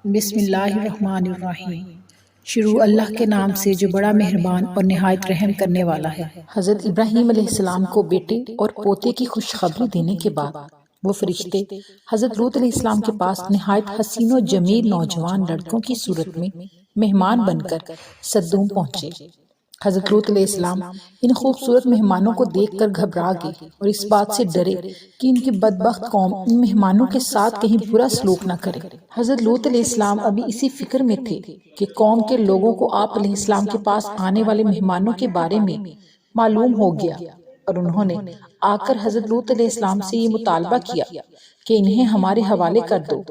بسم اللہ الرحمن الرحیم۔ شروع اللہ کے نام سے جو بڑا مہربان اور نہایت رحم کرنے والا ہے۔ حضرت ابراہیم علیہ السلام کو بیٹے اور پوتے کی خوشخبری دینے کے بعد وہ فرشتے حضرت لوط علیہ السلام کے پاس نہایت حسین و جمیل نوجوان لڑکوں کی صورت میں مہمان بن کر سدوم پہنچے۔ حضرت لوط علیہ السلام ان خوبصورت مہمانوں کو دیکھ کر گھبرا گئے اور اس بات سے ڈرے کہ ان کی بدبخت قوم ان مہمانوں کے ساتھ کہیں برا سلوک نہ کرے۔ حضرت لوط علیہ السلام ابھی اسی فکر میں تھے کہ قوم کے لوگوں کو آپ علیہ السلام کے پاس آنے والے مہمانوں کے بارے میں معلوم ہو گیا اور انہوں نے آ کر حضرت لوط علیہ السلام سے یہ مطالبہ کیا کہ انہیں ہمارے حوالے کر دو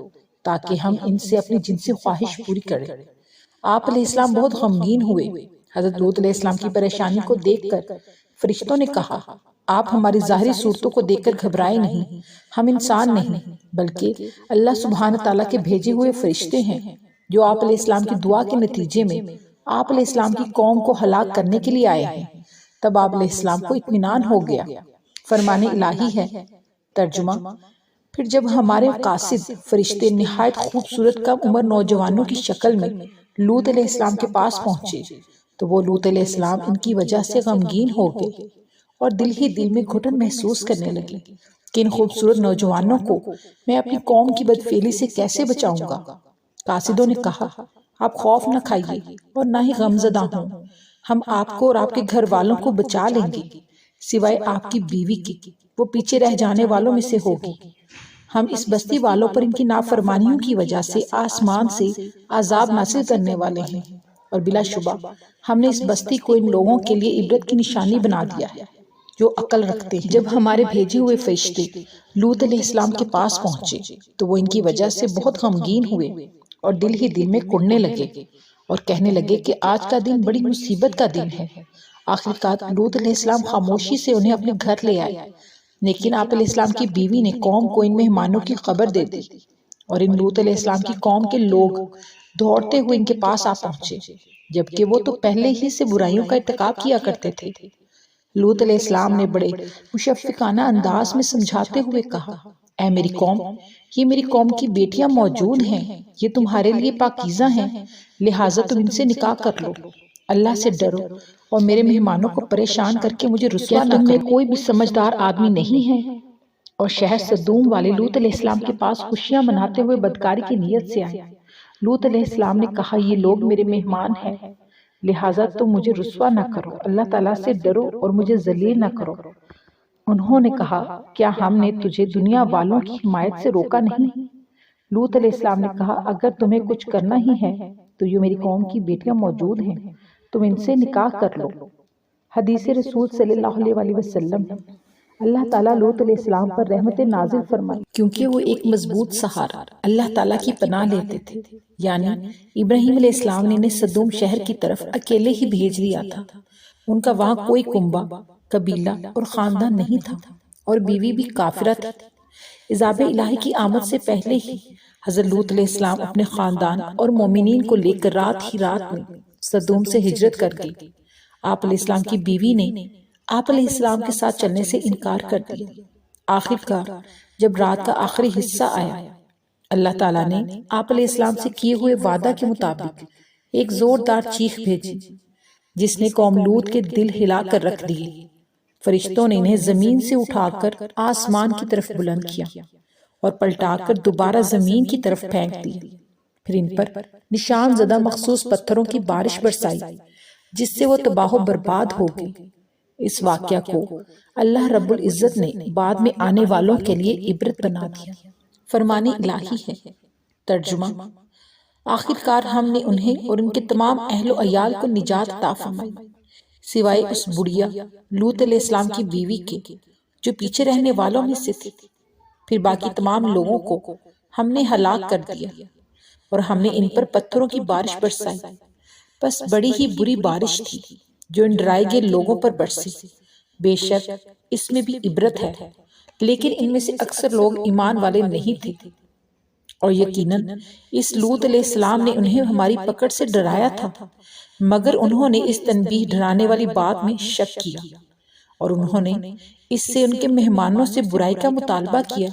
تاکہ ہم ان سے اپنی جنسی خواہش پوری کریں۔ آپ علیہ السلام بہت غمگین ہوئے۔ حضرت لوط علیہ السلام کی پریشانی کو دیکھ کر فرشتوں نے کہا، آپ ہماری ظاہری صورتوں کو دیکھ کر گھبرائے نہیں، ہم انسان نہیں بلکہ اللہ سبحانہ تعالیٰ کے بھیجے ہوئے فرشتے ہیں جو آپ علیہ السلام کی دعا کے نتیجے میں آپ علیہ السلام کی قوم کو ہلاک کرنے کے لیے آئے ہیں۔ تب آپ علیہ السلام کو اطمینان ہو گیا۔ فرمان الہی ہے۔ ترجمہ: پھر جب ہمارے قاصد فرشتے نہایت خوبصورت کم عمر نوجوانوں کی شکل میں لوط علیہ السلام کے پاس پہنچے تو وہ لوط علیہ السلام ان کی وجہ سے غمگین ہو گئے اور دل ہی دل میں گھٹن محسوس کرنے لگے کہ ان خوبصورت نوجوانوں کو میں اپنی قوم کی بدفعلی سے کیسے بچاؤں گا۔ قاصدوں نے کہا، آپ خوف نہ کھائیے اور نہ ہی غمزدہ ہوں، ہم آپ کو اور آپ کے گھر والوں کو بچا لیں گے سوائے آپ کی بیوی کی، وہ پیچھے رہ جانے والوں میں سے ہوگی۔ ہم اس بستی والوں پر ان کی نافرمانیوں کی وجہ سے آسمان سے عذاب نازل کرنے والے ہیں اور بلا شبہ ہم نے اس بستی کو ان لوگوں کے لیے عبرت کی نشانی بنا دیا ہے جو عقل رکھتے ہیں۔ جب ہمارے بھیجے ہوئے فرشتے لوط علیہ السلام کے پاس پہنچے تو وہ ان کی وجہ سے بہت غمگین ہوئے اور دل ہی دل میں کڑنے لگے اور کہنے لگے کہ آج کا دن بڑی مصیبت کا دن ہے۔ آخرکار لوط علیہ السلام خاموشی سے انہیں اپنے گھر لے آئے، لیکن آپ علیہ السلام کی بیوی نے قوم کو ان مہمانوں کی خبر دے دی اور ان لوط علیہ السلام کی قوم کے لوگ دوڑتے ہوئے ان کے پاس آ پہنچے، جبکہ وہ تو پہلے ہی سے برائیوں کا ارتکاب کیا کرتے تھے۔ لوط علیہ السلام نے بڑے مشفقانہ انداز میں سمجھاتے ہوئے کہا، اے میری قوم، یہ میری قوم کی بیٹیاں موجود ہیں، یہ تمہارے لیے پاکیزہ ہیں، لہٰذا تم ان سے نکاح کر لو، اللہ سے ڈرو اور میرے مہمانوں کو پریشان کر کے مجھے رسوا نہ کرو۔ کیا تم میں کوئی بھی سمجھدار آدمی نہیں ہے؟ اور شہر سدوم والے لوط علیہ السلام کے پاس خوشیاں مناتے ہوئے بدکاری کی نیت سے آئے۔ لوط علیہ السلام نے کہا، یہ لوگ میرے مہمان ہیں، لہٰذا تم مجھے رسوا نہ کرو، اللہ تعالیٰ سے ڈرو اور مجھے ذلیل نہ کرو۔ انہوں نے کہا، کیا ہم نے تجھے دنیا والوں کی حمایت سے روکا نہیں؟ لوط علیہ السلام نے کہا، اگر تمہیں کچھ کرنا ہی ہے تو یہ میری قوم کی بیٹیاں موجود ہیں، تم ان سے نکاح کر لو۔ حدیث رسول صلی اللہ علیہ وسلم ہے، اللہ تعالیٰ لوط علیہ السلام پر رحمت نازل فرمائی کیونکہ وہ ایک مضبوط سہارا اللہ تعالیٰ کی پناہ لیتے تھے، یعنی ابراہیم علیہ السلام نے انہیں سدوم شہر کی طرف اکیلے ہی بھیج دیا تھا۔ ان کا وہاں کوئی کنبہ، قبیلہ اور خاندان نہیں تھا اور بیوی بھی کافرہ تھی۔ عذاب الہی کی آمد سے پہلے ہی حضرت لوط علیہ السلام اپنے خاندان اور مومنین کو لے کر رات ہی رات میں سدوم سے ہجرت کر گئی۔ آپ علیہ السلام کی بیوی نے آپ علیہ السلام کے ساتھ چلنے سے انکار کر دیا۔ آخرکار جب رات کا آخری حصہ آیا، اللہ تعالیٰ نے آپ علیہ السلام سے کیے ہوئے وعدہ کے مطابق ایک زوردار چیخ بھیجی جس نے قوم لوط کے دل ہلا کر رکھ دیے۔ فرشتوں نے انہیں زمین سے اٹھا کر آسمان کی طرف بلند کیا اور پلٹا کر دوبارہ زمین کی طرف پھینک دی، پھر ان پر نشان زدہ مخصوص پتھروں کی بارش برسائی جس سے وہ تباہ و برباد ہو گئی۔ اس واقعہ کو اللہ رب العزت نے بعد میں آنے والوں کے لیے عبرت بنا دیا۔ فرمان الہی ہے۔ ترجمہ: آخرکار ہم نے انہیں اور ان کے تمام اہل و عیال کو نجات عطا فرمائی سوائے اس بڑھیا لوط علیہ السلام کی بیوی کے جو پیچھے رہنے والوں میں سے تھی۔ پھر باقی تمام لوگوں کو ہم نے ہلاک کر دیا اور ہم نے ان پر پتھروں کی بارش برسائی، بس بڑی ہی بری بارش تھی جو ان ڈرائے گئے لوگوں پر برسی۔ بے شک اس میں بھی عبرت ہے، لیکن ان میں سے اکثر لوگ ایمان والے نہیں تھے۔ اور یقیناً اس لوط علیہ السلام نے انہیں ہماری پکڑ سے ڈرایا تھا، مگر انہوں نے اس تنبیہ ڈرانے والی بات میں شک کیا اور انہوں نے اس سے ان کے مہمانوں سے برائی کا مطالبہ کیا،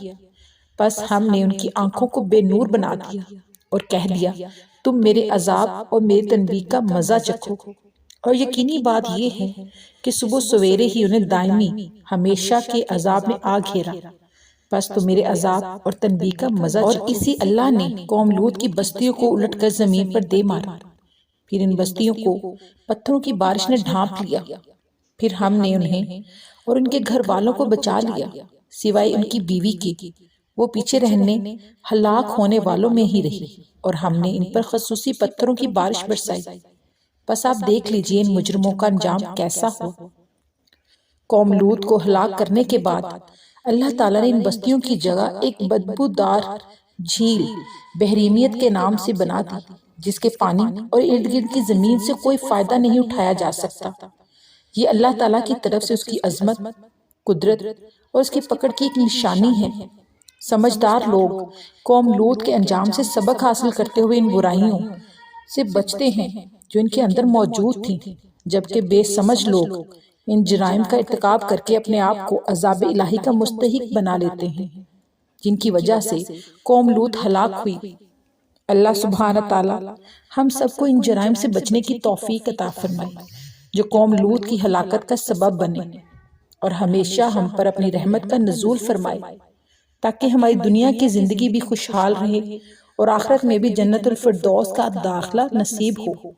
پس ہم نے ان کی آنکھوں کو بے نور بنا دیا اور کہہ دیا تم میرے عذاب اور میری تنبیہ کا مزہ چکھو، اور یقینی بات یہ ہے کہ صبح سویرے ہی انہیں دائمی ہمیشہ کے عذاب میں آ گھیرا، بس تو میرے عذاب اور تنبیہ کا مزہ چکھو۔ اور اسی اللہ نے قوم لوط کی بستیوں کو الٹ کر زمین پر دے مارا، پھر ان بستیوں کو پتھروں کی بارش نے ڈھانپ لیا، پھر ہم نے انہیں اور ان کے گھر والوں کو بچا لیا سوائے ان کی بیوی کے، وہ پیچھے رہنے ہلاک ہونے والوں میں ہی رہی، اور ہم نے ان پر خصوصی پتھروں کی بارش برسائی۔ بس آپ دیکھ لیجئے ان مجرموں کا انجام کیسا ہو۔ قوم لوط کو ہلاک کرنے کے بعد اللہ تعالیٰ نے ان بستیوں کی جگہ ایک بدبودار جھیل بحریمیت کے نام سے بنا دی، جس کے پانی اور ارد گرد کی زمین سے کوئی فائدہ نہیں اٹھایا جا سکتا۔ یہ اللہ تعالیٰ کی طرف سے اس کی عظمت، قدرت اور اس کی پکڑ کی ایک نشانی ہے۔ سمجھدار لوگ قوم لوط کے انجام سے سبق حاصل کرتے ہوئے ان برائیوں سے بچتے ہیں جو ان کے اندر موجود تھیں، جبکہ بے سمجھ لوگ ان جرائم کا ارتکاب کر کے اپنے آپ کو عذاب الہی کا مستحق بنا لیتے ہیں، جن کی وجہ سے قوم لوط ہلاک ہوئی۔ اللہ سبحانہ تعالیٰ ہم سب کو ان جرائم سے بچنے کی توفیق عطا فرمائے جو قوم لوط کی ہلاکت کا سبب بنے، اور ہمیشہ ہم پر اپنی رحمت کا نزول فرمائے تاکہ ہماری دنیا کی زندگی بھی خوشحال رہے اور آخرت میں بھی جنت الفردوس کا داخلہ نصیب ہو۔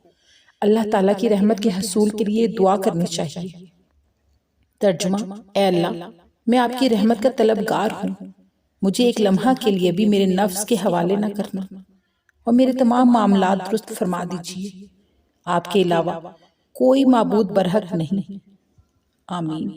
اللہ تعالیٰ کی رحمت کے حصول کے لیے دعا کرنی چاہیے۔ ترجمہ: اے اللہ، میں آپ کی رحمت کا طلبگار ہوں، مجھے ایک لمحہ کے لیے بھی میرے نفس کے حوالے نہ کرنا، اور میرے تمام معاملات درست فرما دیجیے۔ آپ کے علاوہ کوئی معبود برحق نہیں۔ آمین۔